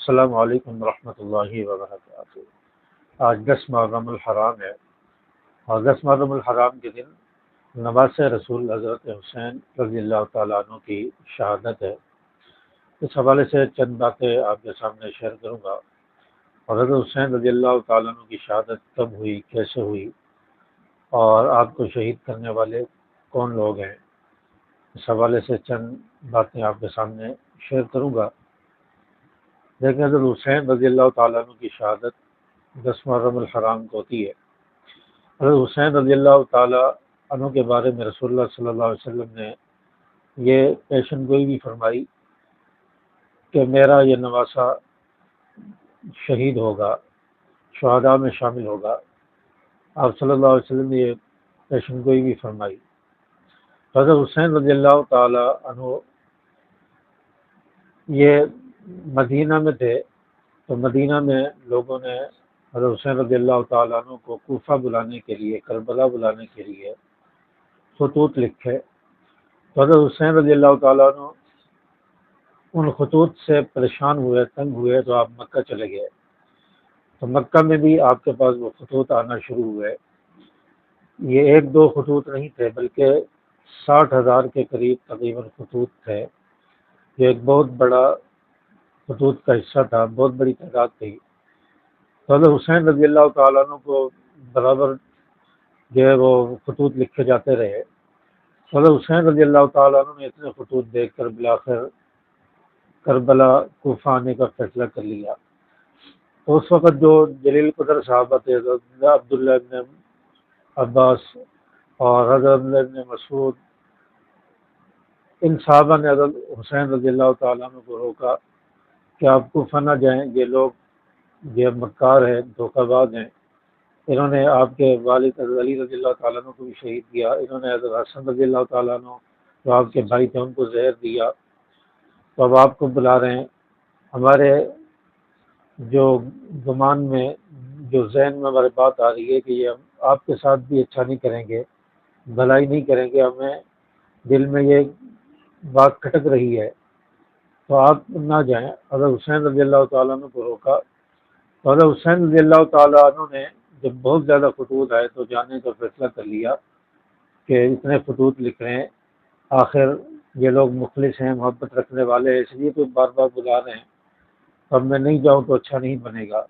السلام علیکم ورحمۃ اللہ وبرکاتہ۔ آج 10 محرم الحرام ہے، اور 10 محرم الحرام کے دن نواز رسول حضرت حسین رضی اللہ تعالیٰ عنہ کی شہادت ہے۔ اس حوالے سے چند باتیں آپ کے سامنے شیئر کروں گا، اور حضرت حسین رضی اللہ تعالیٰ عنہ کی شہادت کب ہوئی، کیسے ہوئی، اور آپ کو شہید کرنے والے کون لوگ ہیں، اس حوالے سے چند باتیں آپ کے سامنے شیئر کروں گا۔ لیکن حضرت حسین رضی اللہ تعالیٰ عنہ کی شہادت 10 محرم الحرام کو ہوتی ہے۔ حضرت حسین رضی اللہ تعالیٰ عنہ کے بارے میں رسول اللہ صلی اللہ علیہ وسلم نے یہ پیشن گوئی بھی فرمائی کہ میرا یہ نواسہ شہید ہوگا، شہداء میں شامل ہوگا۔ آپ صلی اللہ علیہ وسلم نے یہ پیشن گوئی بھی فرمائی۔ حضرت حسین رضی اللہ تعالیٰ عنہ یہ مدینہ میں تھے، تو مدینہ میں لوگوں نے حضرت حسین رضی اللہ تعالیٰ عنہ کو کوفہ بلانے کے لیے، کربلا بلانے کے لیے خطوط لکھے۔ تو حضرت حسین رضی اللہ تعالیٰ عنہ ان خطوط سے پریشان ہوئے، تنگ ہوئے، تو آپ مکہ چلے گئے۔ تو مکہ میں بھی آپ کے پاس وہ خطوط آنا شروع ہوئے۔ یہ 1-2 خطوط نہیں تھے، بلکہ 60,000 کے قریب تقریباً خطوط تھے، جو ایک بہت بڑا خطوط کا حصہ تھا، بہت بڑی تعداد تھی۔ تو حضرت حسین رضی اللہ تعالیٰ عنہ کو برابر جو ہے وہ خطوط لکھے جاتے رہے۔ حضرت حسین رضی اللہ تعالیٰ عنہ نے اتنے خطوط دیکھ کر بالآخر کربلا کوفہ آنے کا فیصلہ کر لیا۔ تو اس وقت جو جلیل قدر صحابہ تھے، حضرت عبداللہ ابن عباس اور حضرت عبداللہ ابن مسعود، ان صحابہ نے حضرت حسین رضی اللہ تعالیٰ عنہ کو روکا کہ آپ کوفہ نہ جائیں، یہ لوگ یہ مکار ہیں، دھوکہ باز ہیں، انہوں نے آپ کے والد حضرت علی رضی اللہ تعالیٰ عنہ کو بھی شہید کیا، انہوں نے حضرت حسن رضی اللہ تعالیٰ عنہ جو آپ کے بھائی تھے ان کو زہر دیا، تو اب آپ کو بلا رہے ہیں۔ ہمارے جو گمان میں، جو ذہن میں ہمارے بات آ رہی ہے کہ یہ ہم آپ کے ساتھ بھی اچھا نہیں کریں گے، بھلائی نہیں کریں گے، ہمیں دل میں یہ بات کھٹک رہی ہے، تو آپ نہ جائیں۔ حضرت حسین رضی اللہ تعالیٰ عنہ کو روکا۔ تو حضرت حسین رضی اللہ تعالیٰ عنہ نے جب بہت زیادہ خطوط آئے تو جانے کا فیصلہ کر لیا کہ اتنے خطوط لکھ رہے ہیں، آخر یہ لوگ مخلص ہیں، محبت رکھنے والے ہیں، اس لیے تو بار بار بلا رہے ہیں، اب میں نہیں جاؤں تو اچھا نہیں بنے گا۔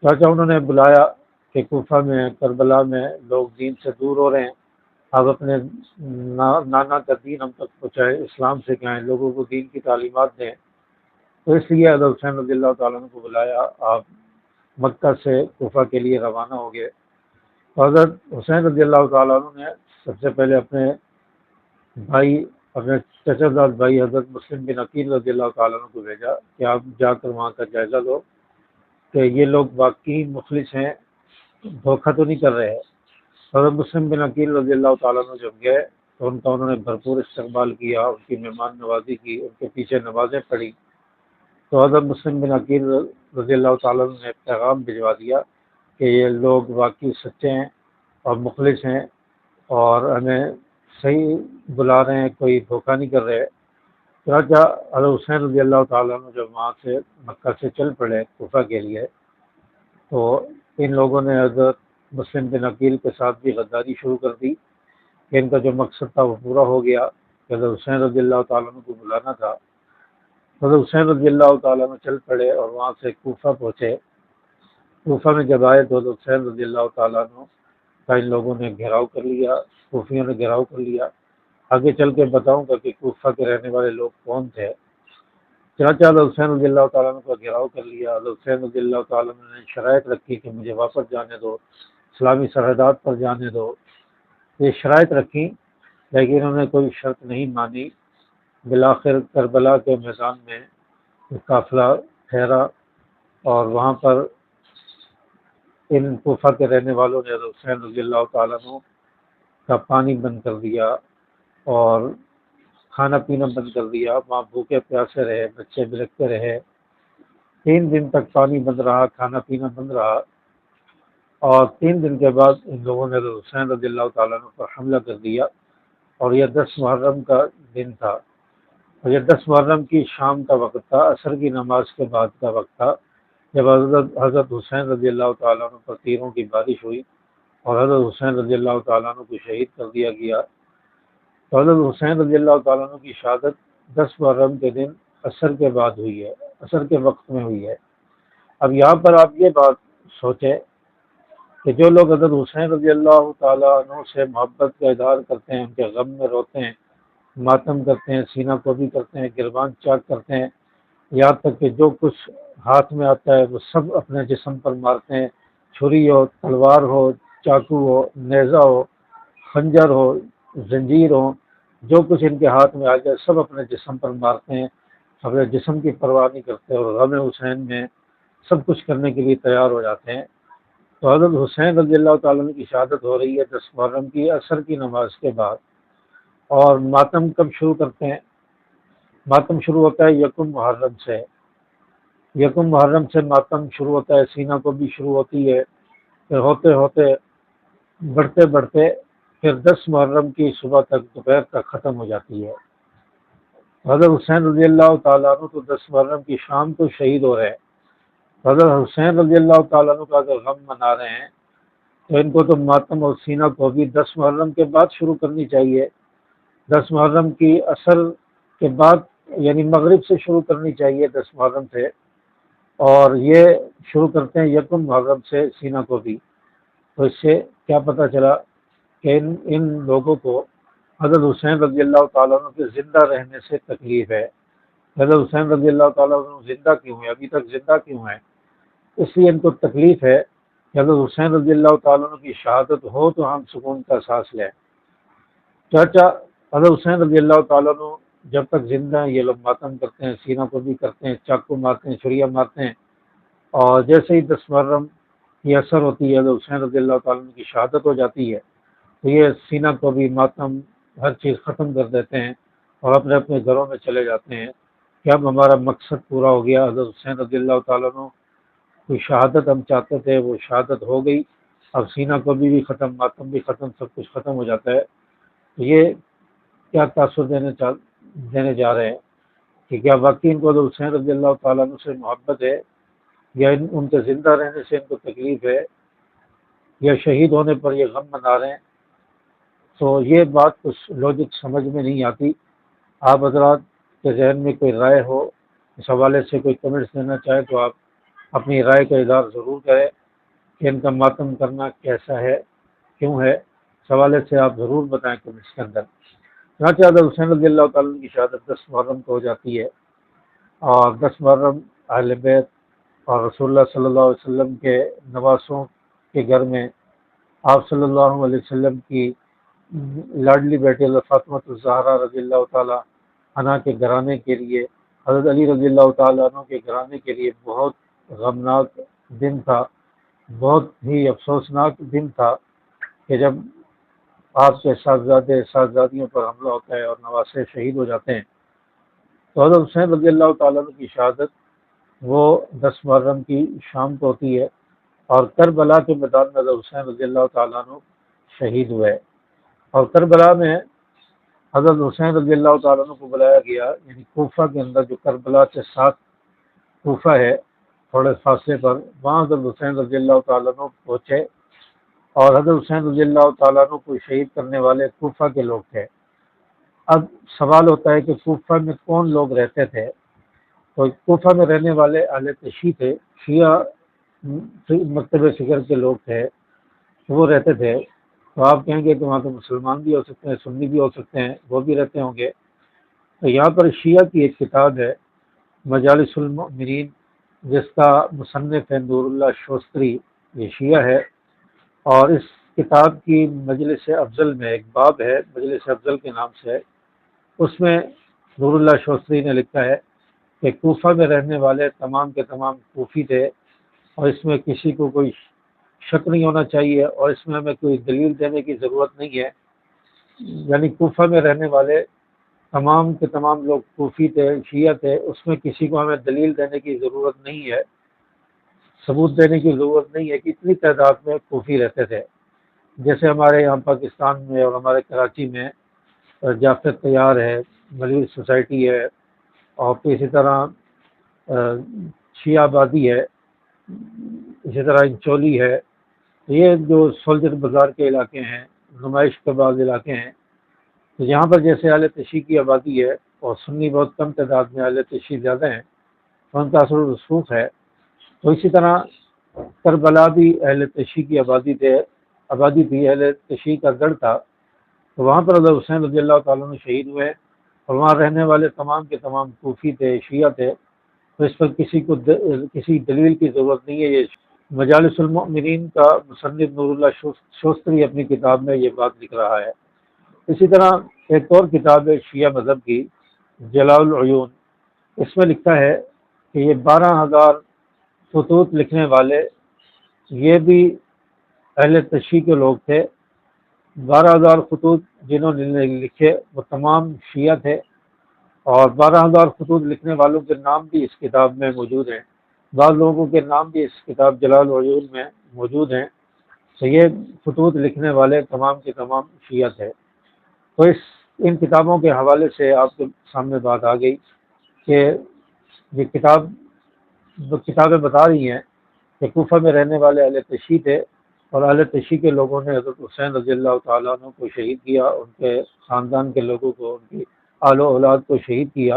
چاچا انہوں نے بلایا کہ کوفہ میں، کربلا میں لوگ دین سے دور ہو رہے ہیں، آپ اپنے نانا کا دین ہم تک پہنچائیں، اسلام سے کہیں، لوگوں کو دین کی تعلیمات دیں۔ تو اس لیے حضرت حسین رضی اللہ تعالیٰ عنہ کو بلایا، آپ مکہ سے کوفہ کے لیے روانہ ہو گئے۔ حضرت حسین رضی اللہ تعالیٰ عنہ نے سب سے پہلے اپنے بھائی، اپنے چچا زاد بھائی حضرت مسلم بن عقیل رضی اللہ تعالیٰ عنہ کو بھیجا کہ آپ جا کر وہاں کا جائزہ لو کہ یہ لوگ واقعی مخلص ہیں، دھوکہ تو نہیں کر رہے ہیں۔ حضرت مسلم بن عقیل رضی اللہ تعالیٰ عنہ جب گئے تو ان کا انہوں نے بھرپور استقبال کیا، ان کی مہمان نوازی کی، ان کے پیچھے نمازیں پڑھی۔ تو حضرت مسلم بن عقیل رضی اللہ تعالیٰ عنہ نے ایک پیغام بھجوا دیا کہ یہ لوگ واقعی سچے ہیں اور مخلص ہیں اور ہمیں صحیح بلا رہے ہیں، کوئی دھوکہ نہیں کر رہے۔ چنانچہ حضرت حسین رضی اللہ تعالیٰ عنہ جب وہاں سے مکہ سے چل پڑے کوفہ کے لیے، تو ان لوگوں نے حضرت مسلم بن عقیل کے ساتھ بھی غداری شروع کر دی کہ ان کا جو مقصد تھا وہ پورا ہو گیا کہ حضرت حسین رضی اللہ تعالیٰ عنہ کو بلانا تھا۔ حضرت حسین رضی اللہ تعالیٰ عنہ چل پڑے اور وہاں سے کوفہ پہنچے۔ کوفہ میں جب آئے تو حضرت حسین رضی اللہ تعالیٰ عنہ کا ان لوگوں نے گھیراؤ کر لیا، کوفیوں نے گھیراؤ کر لیا۔ آگے چل کے بتاؤں گا کہ کوفہ کے رہنے والے لوگ کون تھے۔ چنانچہ حضرت حسین رضی اللہ تعالیٰ عنہ کا گھیراؤ کر لیا۔ حضرت حسین رضی اللہ تعالیٰ عنہ نے شرائط رکھی کہ مجھے واپس جانے دو، اسلامی سرحدات پر جانے دو، یہ شرائط رکھی، لیکن انہوں نے کوئی شرط نہیں مانی۔ بالآخر کربلا کے میدان میں قافلہ ٹھہرا اور وہاں پر ان کوفہ کے رہنے والوں نے حضرت حسین رضی اللہ تعالیٰ عنہ کا پانی بند کر دیا اور کھانا پینا بند کر دیا، وہاں بھوکے پیاسے رہے، بچے بلکتے رہے۔ 3 دن تک پانی بند رہا، کھانا پینا بند رہا، اور 3 دن کے بعد ان لوگوں نے حضرت حسین رضی اللہ تعالیٰ عنہ پر حملہ کر دیا، اور یہ 10 محرم کا دن تھا۔ اور یہ 10 محرم کی شام کا وقت تھا، عصر کی نماز کے بعد کا وقت تھا، جب حضرت حسین رضی اللہ تعالیٰ عنہ پر تیروں کی بارش ہوئی اور حضرت حسین رضی اللہ تعالیٰ عنہ کو شہید کر دیا گیا۔ تو حضرت حسین رضی اللہ تعالیٰ عنہ کی شہادت 10 محرم کے دن عصر کے بعد ہوئی ہے، عصر کے وقت میں ہوئی ہے۔ اب یہاں پر آپ یہ بات سوچیں کہ جو لوگ حضرت حسین رضی اللہ تعالیٰ عنہ سے محبت کا اظہار کرتے ہیں، ان کے غم میں روتے ہیں، ماتم کرتے ہیں، سینہ کو بھی کرتے ہیں، گربان چاک کرتے ہیں، یہاں تک کہ جو کچھ ہاتھ میں آتا ہے وہ سب اپنے جسم پر مارتے ہیں، چھری ہو، تلوار ہو، چاقو ہو، نیزہ ہو، خنجر ہو، زنجیر ہو، جو کچھ ان کے ہاتھ میں آ جائے سب اپنے جسم پر مارتے ہیں، اپنے جسم کی پرواہ نہیں کرتے اور غم حسین میں سب کچھ کرنے کے لیے تیار ہو جاتے ہیں۔ تو حضرت حسین رضی اللہ تعالیٰ عنہ کی شہادت ہو رہی ہے 10 محرم کی عصر کی نماز کے بعد، اور ماتم کب شروع کرتے ہیں؟ ماتم شروع ہوتا ہے یکم محرم سے، یکم محرم سے ماتم شروع ہوتا ہے، سینہ کو بھی شروع ہوتی ہے، پھر ہوتے ہوتے بڑھتے بڑھتے پھر 10 محرم کی صبح تک دوپہر تک ختم ہو جاتی ہے۔ حضرت حسین رضی اللہ تعالیٰ عنہ تو 10 محرم کی شام کو شہید ہو رہے ہیں، حضرت حسین رضی اللہ تعالیٰ عنہ کا اگر غم منا رہے ہیں تو ان کو تو ماتم اور سینہ کو بھی 10 محرم کے بعد شروع کرنی چاہیے، 10 محرم کی عصر کے بعد یعنی مغرب سے شروع کرنی چاہیے 10 محرم سے، اور یہ شروع کرتے ہیں یکم محرم سے سینہ کو بھی۔ تو اس سے کیا پتہ چلا کہ ان لوگوں کو حضرت حسین رضی اللہ تعالیٰ عنہ کے زندہ رہنے سے تکلیف ہے۔ حضرت حسین رضی اللہ تعالیٰ عنہ زندہ کیوں ہیں، ابھی تک زندہ کیوں ہیں؟ اس لیے ان کو تکلیف ہے کہ حضرت حسین رضی اللہ تعالیٰ عنہ کی شہادت ہو تو ہم سکون کا سانس لیں۔ چاچا حضرت حسین رضی اللہ تعالیٰ عنہ جب تک زندہ ہیں یہ لوگ ماتم کرتے ہیں، سینہ کو بھی کرتے ہیں، چاقو مارتے ہیں، چھریاں مارتے ہیں، اور جیسے ہی 10 محرم کی اثر ہوتی ہے حضرت حسین رضی اللہ تعالیٰ عنہ کی شہادت ہو جاتی ہے تو یہ سینہ کو بھی ماتم ہر چیز ختم کر دیتے ہیں اور اپنے اپنے گھروں میں چلے جاتے ہیں کہ اب ہمارا مقصد پورا ہو گیا، حضرت حسین رضی اللہ تعالیٰ عنہ کوئی شہادت ہم چاہتے تھے وہ شہادت ہو گئی، اب سینہ کو بھی ختم، ماتم بھی ختم، سب کچھ ختم ہو جاتا ہے۔ یہ کیا تاثر دینے جا رہے ہیں کہ کیا واقعی ان کو حضرت حسین رضی اللہ تعالیٰ عنہ سے محبت ہے، یا ان کے زندہ رہنے سے ان کو تکلیف ہے، یا شہید ہونے پر یہ غم منا رہے ہیں؟ تو یہ بات کچھ لاجک سمجھ میں نہیں آتی۔ آپ حضرات کے ذہن میں کوئی رائے ہو اس حوالے سے، کوئی کمنٹس دینا چاہے تو آپ اپنی رائے کا اظہار ضرور کریں کہ ان کا ماتم کرنا کیسا ہے، کیوں ہے، اس حوالے سے آپ ضرور بتائیں کمنٹس کے اندر۔ چنانچہ حضرت حسین رضی اللہ تعالیٰ عنہ کی شہادت 10 محرم کو ہو جاتی ہے، اور 10 محرم اہل بیت اور رسول اللہ صلی اللہ علیہ وسلم کے نواسوں کے گھر میں آپ صلی اللہ علیہ وسلم کی لاڈلی بیٹی حضرت فاطمہ الزہرا رضی اللہ تعالیٰ عنہ کے گھرانے کے لیے، حضرت علی رضی اللہ تعالیٰ عنہ کے گھرانے کے لیے بہت غمناک دن تھا، بہت ہی افسوسناک دن تھا کہ جب آپ کے صاحبزادیوں پر حملہ ہوتا ہے اور نواسے شہید ہو جاتے ہیں۔ تو حضرت حسین رضی اللہ تعالیٰ عنہ کی شہادت وہ 10 محرم کی شام کو ہوتی ہے، اور کربلا کے میدان میں حضرت حسین رضی اللہ تعالیٰ عنہ شہید ہوئے، اور کربلا میں حضرت حسین رضی اللہ تعالیٰ عنہ کو بلایا گیا، یعنی کوفہ کے اندر جو کربلا سے 7 کوفہ ہے تھوڑے فاصلے پر، وہاں حضرت حسین رضی اللہ تعالیٰ عنہ پہنچے، اور حضرت حسین رضی اللہ تعالیٰ عنہ کو شہید کرنے والے کوفہ کے لوگ تھے۔ اب سوال ہوتا ہے کہ کوفہ میں کون لوگ رہتے تھے؟ تو کوفہ میں رہنے والے اہل تشیع تھے، شیعہ مکتب فکر کے لوگ تھے، وہ رہتے تھے۔ تو آپ کہیں گے کہ وہاں تو مسلمان بھی ہو سکتے ہیں، سنی بھی ہو سکتے ہیں، وہ بھی رہتے ہوں گے۔ تو یہاں پر شیعہ کی ایک کتاب ہے مجالس المؤمنین، جس کا مصنف ہے نور اللہ شوستری، یہ شیعہ ہے، اور اس کتاب کی مجلس افضل میں ایک باب ہے مجلس افضل کے نام سے، اس میں نور اللہ شوستری نے لکھا ہے کہ کوفہ میں رہنے والے تمام کے تمام کوفی تھے، اور اس میں کسی کو کوئی شک نہیں ہونا چاہیے، اور اس میں ہمیں کوئی دلیل دینے کی ضرورت نہیں ہے، یعنی کوفہ میں رہنے والے تمام کے تمام لوگ کوفی تھے، شیعہ تھے، اس میں کسی کو ہمیں دلیل دینے کی ضرورت نہیں ہے، ثبوت دینے کی ضرورت نہیں ہے کہ اتنی تعداد میں کوفی رہتے تھے۔ جیسے ہمارے یہاں پاکستان میں اور ہمارے کراچی میں جعفر تیار ہے، ملیر سوسائٹی ہے، اور پھر اسی طرح شیعہ آبادی ہے، اسی طرح انچولی ہے. یہ جو سولجر بازار کے علاقے ہیں، نمائش کے بعض علاقے ہیں، تو یہاں پر جیسے اہل تشیع کی آبادی ہے اور سنی بہت کم تعداد میں، اہل تشیع زیادہ ہیں، تو ان کا اثر و رسوخ ہے. تو اسی طرح کربلا بھی اہل تشیع کی آبادی تھی، اہل تشیع کا گڑھ تھا. تو وہاں پر حضرت حسین رضی اللہ تعالیٰ عنہ شہید ہوئے، اور وہاں رہنے والے تمام کے تمام کوفی تھے، شیعہ تھے. تو اس پر کسی دلیل کی ضرورت نہیں ہے. یہ مجالس المؤمنین کا مصنف نور اللہ شوستری اپنی کتاب میں یہ بات لکھ رہا ہے. اسی طرح ایک اور کتاب ہے شیعہ مذہب کی، جلال العیون. اس میں لکھا ہے کہ یہ 12,000 خطوط لکھنے والے یہ بھی اہل تشیع کے لوگ تھے. 12,000 خطوط جنہوں نے لکھے وہ تمام شیعہ تھے، اور 12,000 خطوط لکھنے والوں کے نام بھی اس کتاب میں موجود ہیں. بعض لوگوں کے نام بھی اس کتاب جلال العیون میں موجود ہیں. تو یہ خطوط لکھنے والے تمام کے تمام شیعہ تھے. تو ان کتابوں کے حوالے سے آپ کے سامنے بات آ گئی کہ یہ کتابیں بتا رہی ہیں کہ کوفہ میں رہنے والے اہل تشیع تھے، اور اہل تشیع کے لوگوں نے حضرت حسین رضی اللہ تعالیٰ عنہ کو شہید کیا، ان کے خاندان کے لوگوں کو، ان کی آل و اولاد کو شہید کیا.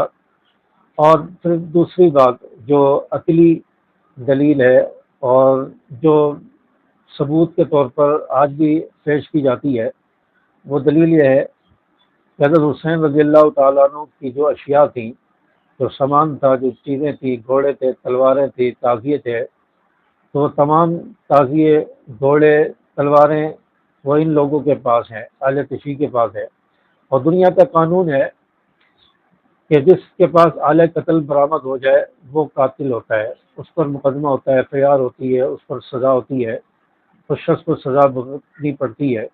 اور پھر دوسری بات جو عقلی دلیل ہے اور جو ثبوت کے طور پر آج بھی پیش کی جاتی ہے، وہ دلیل یہ ہے کہ حضرت حسین رضی اللہ تعالیٰ عنہ کی جو اشیاء تھیں، جو سامان تھا، جو چیزیں تھیں، گھوڑے تھے، تلواریں تھیں، تازیے تھے، تو وہ تمام تازیے، گھوڑے، تلواریں وہ ان لوگوں کے پاس ہیں، اہل تشیع کے پاس ہے. اور دنیا کا قانون ہے کہ جس کے پاس آلہ قتل برآمد ہو جائے وہ قاتل ہوتا ہے، اس پر مقدمہ ہوتا ہے، FIR ہوتی ہے، اس پر سزا ہوتی ہے. اس شخص کو سزا بھگتنی پڑتی ہے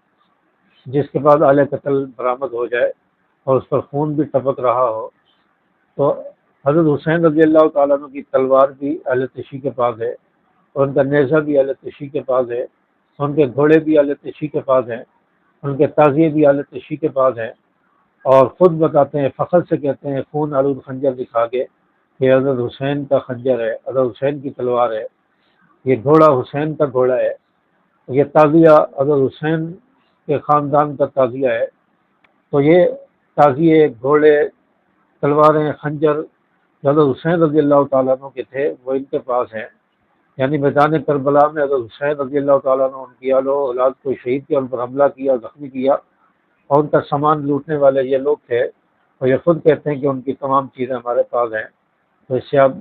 جس کے بعد آلہ قتل برآمد ہو جائے اور اس پر خون بھی ٹپک رہا ہو. تو حضرت حسین رضی اللہ تعالیٰ عنہ کی تلوار بھی اہل تشیع کے پاس ہے، اور ان کا نیزہ بھی اہل تشیع کے پاس ہے، ان کے گھوڑے بھی اہل تشیع کے پاس ہیں، ان کے تازیے بھی اہل تشیع کے پاس ہیں. اور خود بتاتے ہیں، فخر سے کہتے ہیں، خون آلود خنجر دکھا کے کہ حضرت حسین کا خنجر ہے، حضرت حسین کی تلوار ہے، یہ گھوڑا حسین کا گھوڑا ہے، یہ تعزیہ حضرت حسین کے خاندان کا تعزیہ ہے. تو یہ تعزیے، گھوڑے، تلواریں، خنجر جو حضرت حسین رضی اللہ تعالیٰ عنہ کے تھے وہ ان کے پاس ہیں. یعنی میدان کربلا میں حضرت حسین رضی اللہ تعالیٰ عنہ ان کی آل و اولاد کو شہید کیا، ان پر حملہ کیا، زخمی کیا، اور ان کا سامان لوٹنے والے یہ لوگ تھے. اور یہ خود کہتے ہیں کہ ان کی تمام چیزیں ہمارے پاس ہیں. تو اس سے آپ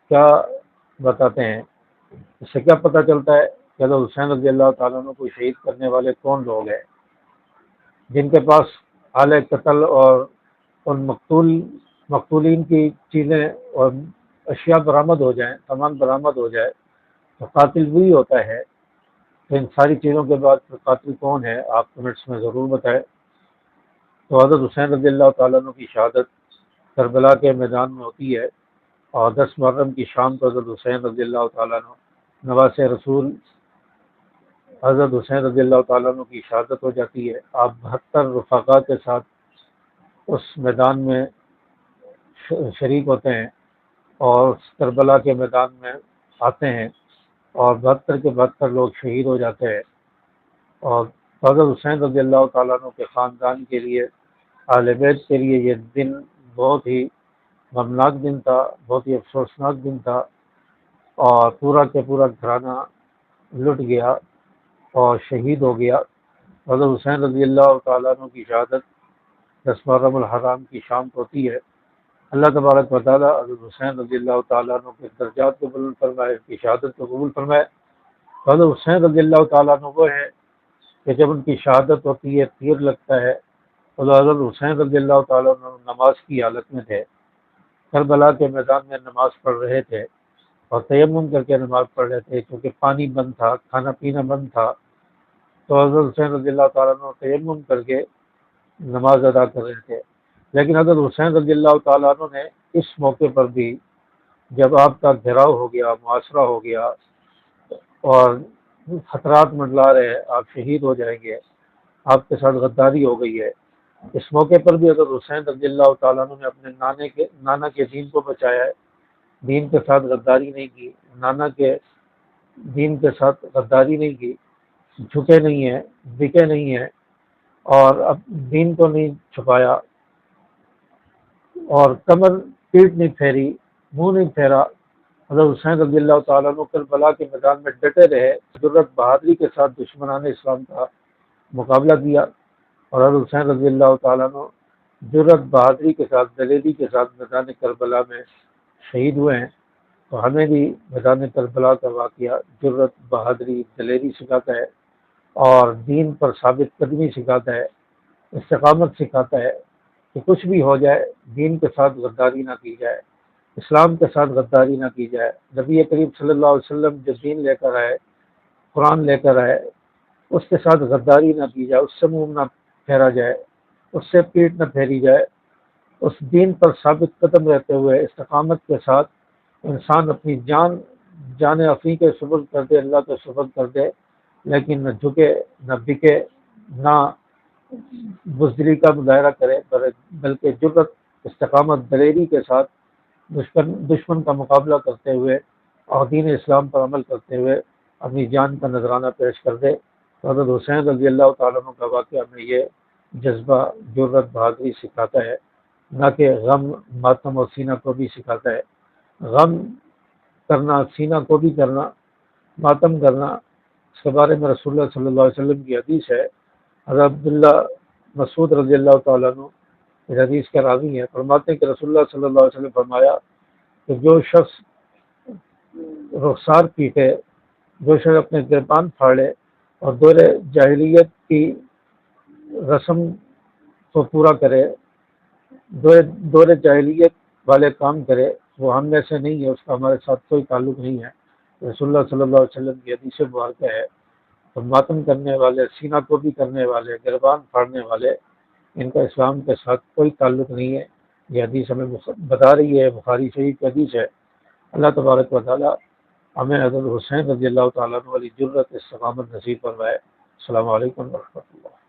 کیا بتاتے ہیں؟ اس سے کیا پتہ چلتا ہے کہ حضرت حسین رضی اللہ تعالیٰ عنہ کو شہید کرنے والے کون لوگ ہیں، جن کے پاس آلہ قتل اور ان مقتولین کی چیزیں اور اشیاء برآمد ہو جائیں، سامان برآمد ہو جائے، تو قاتل وہی ہوتا ہے. تو ان ساری چیزوں کے بعد پھر قاتل کون ہے، آپ کمنٹس میں ضرور بتائیں. تو حضرت حسین رضی اللہ تعالیٰ عنہ کی شہادت کربلا کے میدان میں ہوتی ہے، اور 10 محرم کی شام کو حضرت حسین رضی اللہ تعالیٰ عنہ نواز رسول حضرت حسین رضی اللہ تعالیٰ عنہ کی شہادت ہو جاتی ہے. آپ 72 رفقا کے ساتھ اس میدان میں شریک ہوتے ہیں اور کربلا کے میدان میں آتے ہیں، اور 72 کے 72 لوگ شہید ہو جاتے ہیں. اور حضرت حسین رضی اللہ تعالیٰ عنہ کے خاندان کے لیے، اہل بیت کے لیے یہ دن بہت ہی غمناک دن تھا، بہت ہی افسوسناک دن تھا. اور پورا کے پورا گھرانہ لٹ گیا اور شہید ہو گیا. حضرت حسین رضی اللہ تعالیٰ عنہ کی شہادت 10 محرم الحرام کی شام کو ہوتی ہے. اللہ تبارک و تعالیٰ حضرت حسین رضی اللہ تعالیٰ عنہ کے درجات کو بلند فرمائے، ان کی شہادت کو قبول فرمائے. حضرت حسین رضی اللہ تعالیٰ عنہ وہ ہے کہ جب ان کی شہادت ہوتی ہے، تیر لگتا ہے، تو حضرت حسین رضی اللہ تعالیٰ عنہ نماز کی حالت میں تھے، کربلا کے میدان میں نماز پڑھ رہے تھے، اور تیمم کر کے نماز پڑھ رہے تھے کیونکہ پانی بند تھا، کھانا پینا بند تھا. تو حضرت حسین رضی اللہ تعالیٰ عنہ تیمم کر کے نماز ادا کر رہے تھے. لیکن حضرت حسین رضی اللہ تعالیٰ عنہ نے اس موقع پر بھی، جب آپ کا گھیراؤ ہو گیا، محاصرہ ہو گیا اور خطرات منڈلا رہے، آپ شہید ہو جائیں گے، آپ کے ساتھ غداری ہو گئی ہے، اس موقع پر بھی حضرت حسین رضی اللہ تعالیٰ عنہ نے اپنے نانا کے دین کو بچایا ہے، دین کے ساتھ غداری نہیں کی، نانا کے دین کے ساتھ غداری نہیں کی، جھکے نہیں ہیں، بکے نہیں ہیں، اور اب دین کو نہیں چھپایا، اور کمر پیٹ نہیں پھیری، منہ نہیں پھیرا۔ حضرت حسین رضی اللہ تعالیٰ عنہ کربلا کے میدان میں ڈٹے رہے، جرت بہادری کے ساتھ دشمنان اسلام کا مقابلہ کیا، اور حضرت حسین رضی اللہ تعالیٰ عنہ جرت بہادری کے ساتھ، دلیری کے ساتھ میدان کربلا میں شہید ہوئے ہیں۔ تو ہمیں بھی میدان کربلا کا واقعہ جرت بہادری دلیری سکھاتا ہے، اور دین پر ثابت قدمی سکھاتا ہے، استقامت سکھاتا ہے کہ کچھ بھی ہو جائے دین کے ساتھ غداری نہ کی جائے، اسلام کے ساتھ غداری نہ کی جائے۔ نبی کریم صلی اللہ علیہ وسلم جو دین لے کر آئے، قرآن لے کر آئے، اس کے ساتھ غداری نہ کی جائے، اس سے منہ نہ پھیرا جائے، اس سے پیٹ نہ پھیری جائے۔ اس دین پر ثابت قدم رہتے ہوئے استقامت کے ساتھ انسان اپنی جان افی کے سپرد کر دے، اللہ کے سپرد کر دے، لیکن نہ جھکے، نہ بکے، نہ بزدلی کا مظاہرہ کرے، بلکہ جرت، استقامت، دلیری کے ساتھ دشمن کا مقابلہ کرتے ہوئے اور دین اسلام پر عمل کرتے ہوئے اپنی جان کا نذرانہ پیش کر دے۔ تو حضرت حسین رضی اللہ تعالیٰ عنہ کا واقعہ ہمیں یہ جذبہ، جرت، بہادری سکھاتا ہے، نہ کہ غم، ماتم اور سینہ کو بھی سکھاتا ہے۔ غم کرنا، سینہ کو بھی کرنا، ماتم کرنا، اس کے بارے میں رسول اللہ صلی اللہ علیہ وسلم کی حدیث ہے۔ حضرت عبداللہ مسعود رضی اللہ تعالیٰ عنہ اس حدیث کے راوی ہیں، فرماتے ہیں کہ رسول اللہ صلی اللہ علیہ وسلم فرمایا کہ جو شخص رخسار پیٹے، جو شخص اپنے گریبان پھاڑے اور دور جاہلیت کی رسم کو پورا کرے، دور جاہلیت والے کام کرے، وہ ہم میں سے نہیں ہے، اس کا ہمارے ساتھ کوئی تعلق نہیں ہے۔ رسول اللہ صلی اللہ علیہ وسلم کی حدیث مبارکہ ہے۔ تو ماتم کرنے والے، سینہ کو بھی کرنے والے، گریبان پھاڑنے والے، ان کا اسلام کے ساتھ کوئی تعلق نہیں ہے۔ یہ حدیث ہمیں بتا رہی ہے، بخاری شریف کی حدیث ہے۔ اللہ تبارک و تعالی ہمیں حضرت حسین رضی اللہ تعالیٰ عنہ والی جرت، استقامت نصیب فرمائے۔ السلام علیکم ورحمۃ اللہ۔